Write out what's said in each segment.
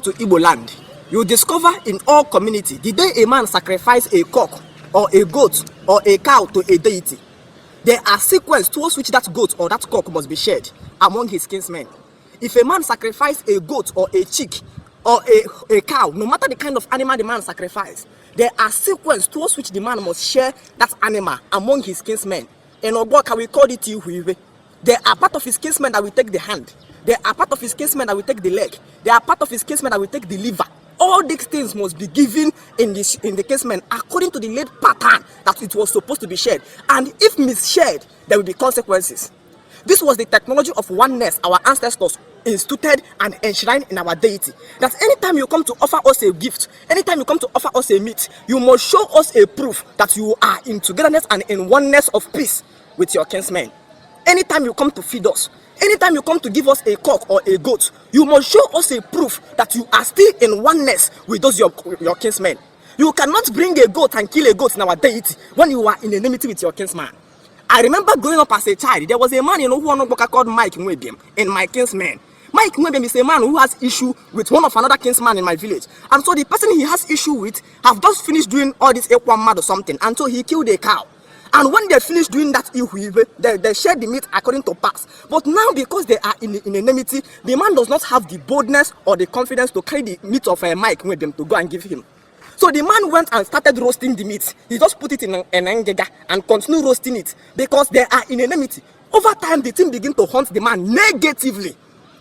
to Igbo land, you discover in all community, the day a man sacrifices a cock or a goat or a cow to a deity, there are sequences towards which that goat or that cock must be shared among his kinsmen. If a man sacrifices a goat or a chick or a cow, no matter the kind of animal the man sacrifices, there are sequences towards which the man must share that animal among his kinsmen. In Ogoka, we call it Ihuiwe. There are part of his kinsmen that will take the hand. There are part of his kinsmen that will take the leg. There are part of his kinsmen that will take the liver. All these things must be given in the kinsmen according to the laid pattern that it was supposed to be shared. And if misshared, there will be consequences. This was the technology of oneness our ancestors instituted and enshrined in our deity. That anytime you come to offer us a gift, anytime you come to offer us a meat, you must show us a proof that you are in togetherness and in oneness of peace with your kinsmen. Anytime you come to feed us, anytime you come to give us a cock or a goat, you must show us a proof that you are still in oneness with those your kinsmen. You cannot bring a goat and kill a goat in our deity when you are in enmity with your kinsman. I remember growing up as a child, there was a man who called Mike Nwebiem in my kinsman. Mike Nwebiem is a man who has issue with one of another kinsman in my village. And so the person he has issue with have just finished doing all this Ekwamad or something, and so he killed a cow. And when they finish doing that, they share the meat according to pass. But now, because they are in enmity, the man does not have the boldness or the confidence to carry the meat of Mike Nwebiem to go and give him. So the man went and started roasting the meat. He just put it in an engega and continued roasting it because they are in enmity. Over time, the thing began to haunt the man negatively.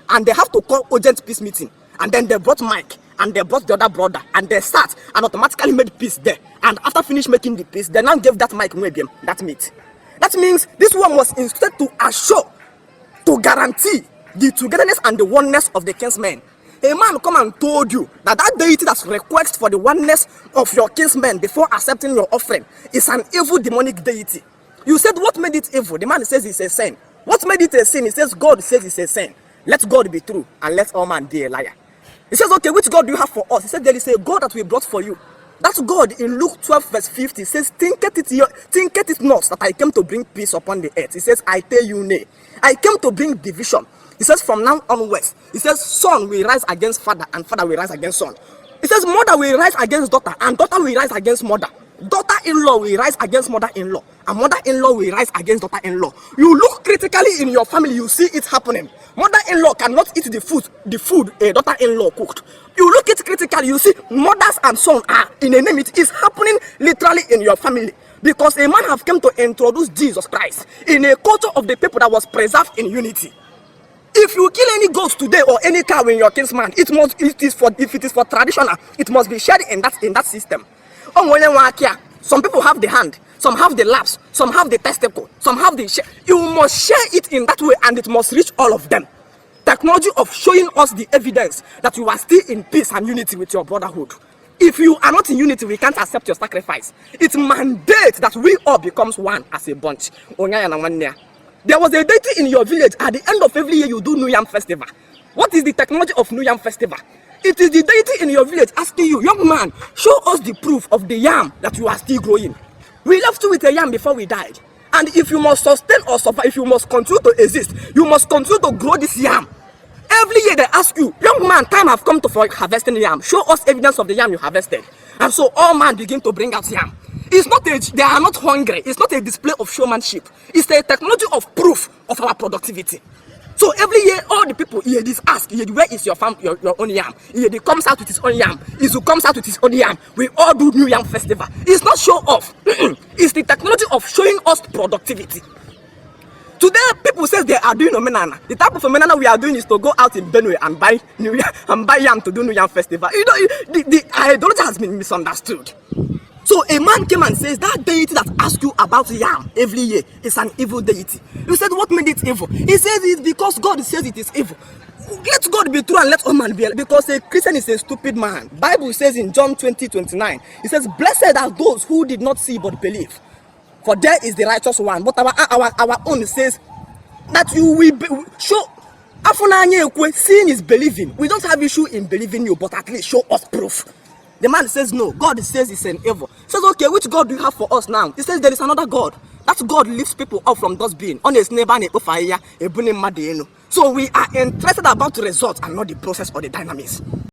And they have to call urgent peace meeting. And then they brought Mike. And they brought the other brother, and they sat and automatically made peace there. And after finish making the peace, they now gave that Mike Nwebiem that meat. That means this one was instituted to assure, to guarantee the togetherness and the oneness of the kinsmen. A man come and told you that that deity that requests for the oneness of your kinsmen before accepting your offering is an evil demonic deity. You said, what made it evil? The man says it's a sin. What made it a sin? He says, God says it's a sin. Let God be true and let all man be a liar. He says, okay, which God do you have for us? He said, there is a God that we brought for you. That God in Luke 12 verse 50 says, thinketh it not that I came to bring peace upon the earth. He says, I tell you nay. I came to bring division. He says, from now onwards, he says, son will rise against father and father will rise against son. He says, mother will rise against daughter and daughter will rise against mother. Daughter-in-law will rise against mother-in-law and mother-in-law will rise against daughter-in-law. You look critically in your family, you see it happening. Mother-in-law cannot eat the food a daughter-in-law cooked. You look it critically, you see mothers and sons are in enmity. It's happening literally in your family. Because a man have come to introduce Jesus Christ in a culture of the people that was preserved in unity. If you kill any ghost today or any cow in your kinsman, if it is for traditional, it must be shared in that system. Some people have the hand, some have the laps, some have the testicle, some have the share. You must share it in that way and it must reach all of them. Technology of showing us the evidence that you are still in peace and unity with your brotherhood. If you are not in unity, we can't accept your sacrifice. It mandates that we all becomes one as a bunch. There was a deity in your village. At the end of every year, you do New Yam Festival. What is the technology of New Yam Festival? It is the deity in your village asking you, young man, show us the proof of the yam that you are still growing. We left you with a yam before we died. And if you must sustain or survive, if you must continue to exist, you must continue to grow this yam. Every year they ask you, young man, time have come for harvesting yam. Show us evidence of the yam you harvested. And so all man begin to bring out yam. It's not they are not hungry. It's not a display of showmanship. It's a technology of proof of our productivity. So every year, all the people here this ask, where is your farm, your own yam? He comes out with his own yam. Izu comes out with his own yam. We all do New Yam Festival. It's not show off. It's the technology of showing us productivity. Today, people say they are doing omenana. The type of omenana we are doing is to go out in Benue and buy yam to do New Yam Festival. You know, the ideology has been misunderstood. So a man came and says that deity that asks you about yam every year is an evil deity. You said, what made it evil? He says it's because God says it is evil. Let God be true and let all man be, because a Christian is a stupid man. Bible says in John 20:29, it says, blessed are those who did not see but believe, for there is the righteous one. But our own says that you will show. Seeing is believing. We don't have issue in believing you, but at least show us proof. The man says no. God says it's an evil. He says, okay, which God do you have for us now? He says there is another God. That God lifts people up from dustbin. So we are interested about the result and not the process or the dynamics.